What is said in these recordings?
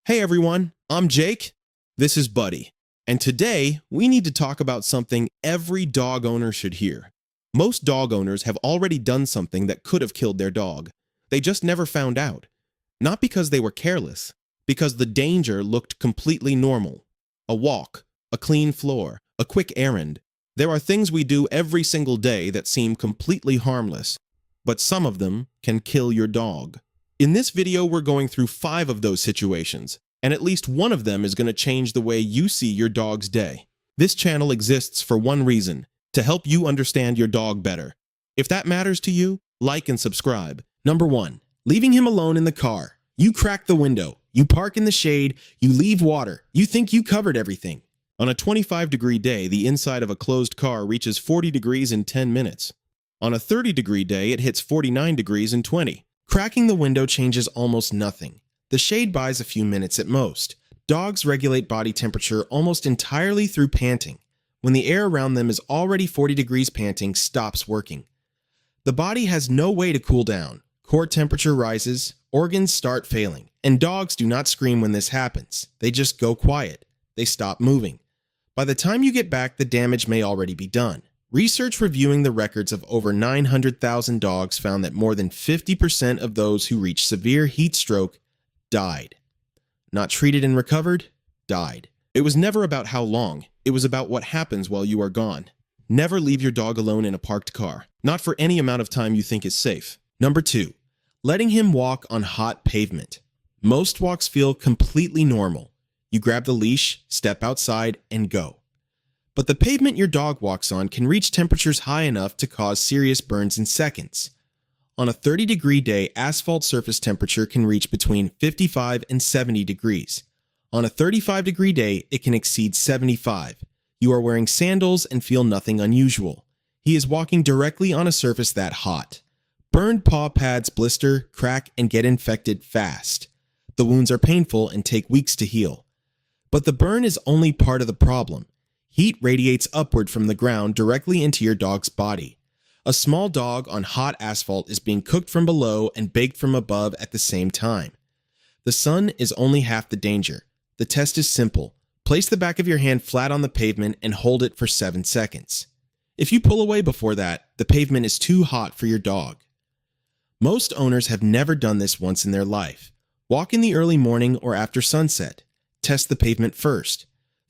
Hey everyone, I'm Jake. This is Buddy. And today we need to talk about something every dog owner should hear. Most dog owners have already done something that could have killed their dog. They just never found out. Not because they were careless, because the danger looked completely normal. A walk, a clean floor, a quick errand. There are things we do every single day that seem completely harmless, but some of them can kill your dog. In this video, we're going through 5 of those situations, and at least one of them is going to change the way you see your dog's day. This channel exists for one reason, to help you understand your dog better. If that matters to you, like and subscribe. Number 1. Leaving him alone in the car. You crack the window, you park in the shade, you leave water, you think you covered everything. On a 25-degree day, the inside of a closed car reaches 40 degrees in 10 minutes. On a 30-degree day, it hits 49 degrees in 20. Cracking the window changes almost nothing. The shade buys a few minutes at most. Dogs regulate body temperature almost entirely through panting. When the air around them is already 40 degrees, panting stops working. The body has no way to cool down. Core temperature rises, organs start failing, and dogs do not scream when this happens. They just go quiet. They stop moving. By the time you get back, the damage may already be done. Research reviewing the records of over 900,000 dogs found that more than 50% of those who reached severe heat stroke died. Not treated and recovered, died. It was never about how long, it was about what happens while you are gone. Never leave your dog alone in a parked car, not for any amount of time you think is safe. Number 2. Letting him walk on hot pavement. Most walks feel completely normal. You grab the leash, step outside, and go. But the pavement your dog walks on can reach temperatures high enough to cause serious burns in seconds. On a 30-degree day, asphalt surface temperature can reach between 55 and 70 degrees. On a 35-degree day, it can exceed 75. You are wearing sandals and feel nothing unusual. He is walking directly on a surface that hot. Burned paw pads blister, crack, and get infected fast. The wounds are painful and take weeks to heal. But the burn is only part of the problem. Heat radiates upward from the ground directly into your dog's body. A small dog on hot asphalt is being cooked from below and baked from above at the same time. The sun is only half the danger. The test is simple. Place the back of your hand flat on the pavement and hold it for 7 seconds. If you pull away before that, the pavement is too hot for your dog. Most owners have never done this once in their life. Walk in the early morning or after sunset. Test the pavement first.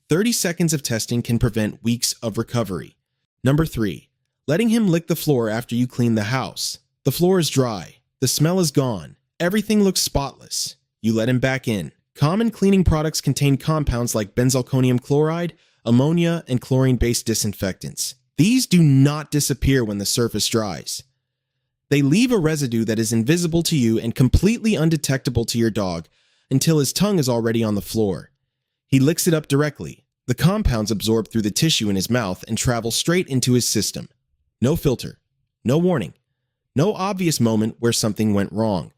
30 seconds of testing can prevent weeks of recovery. Number 3. Letting him lick the floor after you clean the house. The floor is dry. The smell is gone. Everything looks spotless. You let him back in. Common cleaning products contain compounds like benzalkonium chloride, ammonia, and chlorine-based disinfectants. These do not disappear when the surface dries. They leave a residue that is invisible to you and completely undetectable to your dog until his tongue is already on the floor. He licks it up directly. The compounds absorb through the tissue in his mouth and travel straight into his system. No filter. No warning. No obvious moment where something went wrong.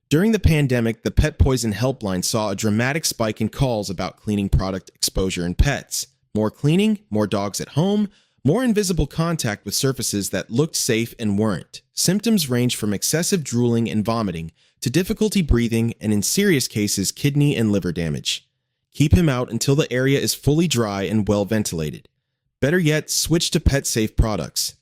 During the pandemic, the Pet Poison Helpline saw a dramatic spike in calls about cleaning product exposure in pets. More cleaning, more dogs at home, more invisible contact with surfaces that looked safe and weren't. Symptoms range from excessive drooling and vomiting to difficulty breathing and, in serious cases, kidney and liver damage. Keep him out until the area is fully dry and well ventilated. Better yet, switch to pet-safe products.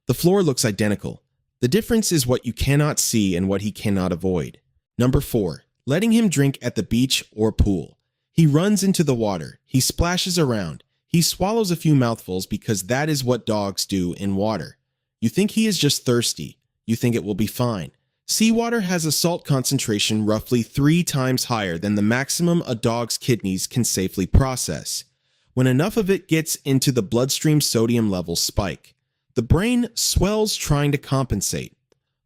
The floor looks identical. The difference is what you cannot see and what he cannot avoid. Number 4. Letting him drink at the beach or pool. He runs into the water. He splashes around. He swallows a few mouthfuls because that is what dogs do in water. You think he is just thirsty. You think it will be fine. Seawater has a salt concentration roughly 3 times higher than the maximum a dog's kidneys can safely process. When enough of it gets into the bloodstream, sodium levels spike. The brain swells trying to compensate.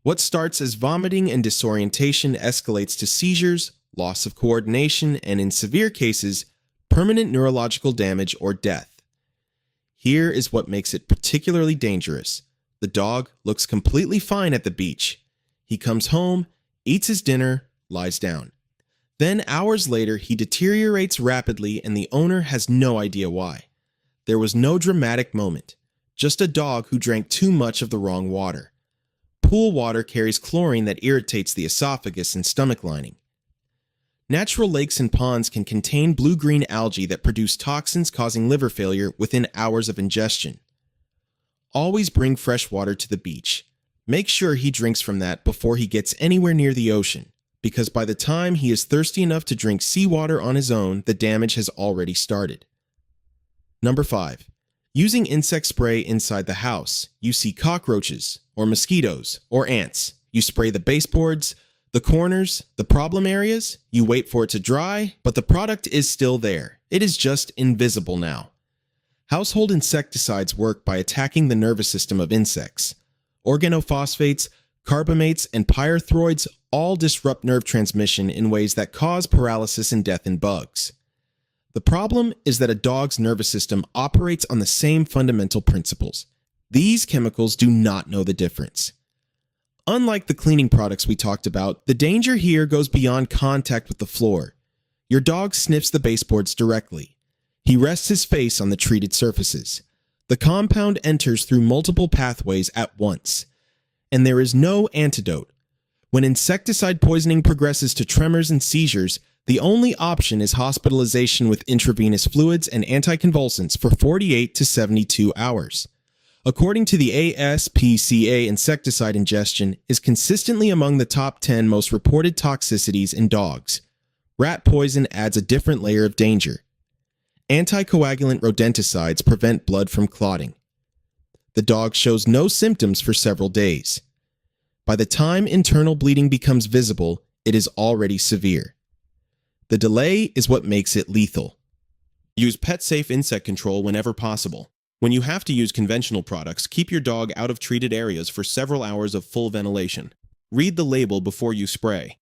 What starts as vomiting and disorientation escalates to seizures, loss of coordination, and in severe cases, permanent neurological damage or death. Here is what makes it particularly dangerous. The dog looks completely fine at the beach. He comes home, eats his dinner, lies down. Then hours later, he deteriorates rapidly and the owner has no idea why. There was no dramatic moment, just a dog who drank too much of the wrong water. Pool water carries chlorine that irritates the esophagus and stomach lining. Natural lakes and ponds can contain blue-green algae that produce toxins causing liver failure within hours of ingestion. Always bring fresh water to the beach. Make sure he drinks from that before he gets anywhere near the ocean, because by the time he is thirsty enough to drink seawater on his own, the damage has already started. Number 5. Using insect spray inside the house. You see cockroaches, or mosquitoes, or ants. You spray the baseboards, the corners, the problem areas. You wait for it to dry, but the product is still there. It is just invisible now. Household insecticides work by attacking the nervous system of insects. Organophosphates, carbamates, and pyrethroids all disrupt nerve transmission in ways that cause paralysis and death in bugs. The problem is that a dog's nervous system operates on the same fundamental principles. These chemicals do not know the difference. Unlike the cleaning products we talked about, the danger here goes beyond contact with the floor. Your dog sniffs the baseboards directly. He rests his face on the treated surfaces. The compound enters through multiple pathways at once, and there is no antidote. When insecticide poisoning progresses to tremors and seizures, the only option is hospitalization with intravenous fluids and anticonvulsants for 48 to 72 hours. According to the ASPCA, insecticide ingestion is consistently among the top 10 most reported toxicities in dogs. Rat poison adds a different layer of danger. Anticoagulant rodenticides prevent blood from clotting. The dog shows no symptoms for several days. By the time internal bleeding becomes visible, it is already severe. The delay is what makes it lethal. Use pet-safe insect control whenever possible. When you have to use conventional products, keep your dog out of treated areas for several hours of full ventilation. Read the label before you spray.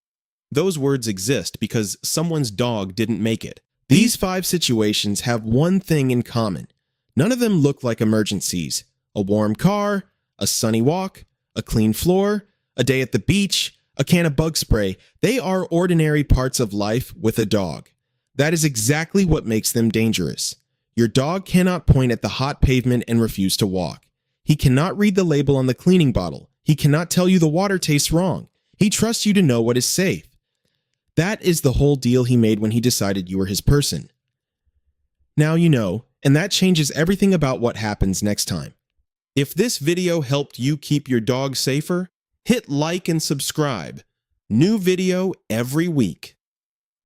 Those words exist because someone's dog didn't make it. These 5 situations have one thing in common. None of them look like emergencies. A warm car, a sunny walk, a clean floor, a day at the beach, a can of bug spray. They are ordinary parts of life with a dog. That is exactly what makes them dangerous. Your dog cannot point at the hot pavement and refuse to walk. He cannot read the label on the cleaning bottle. He cannot tell you the water tastes wrong. He trusts you to know what is safe. That is the whole deal he made when he decided you were his person. Now you know, and that changes everything about what happens next time. If this video helped you keep your dog safer, hit like and subscribe. New video every week.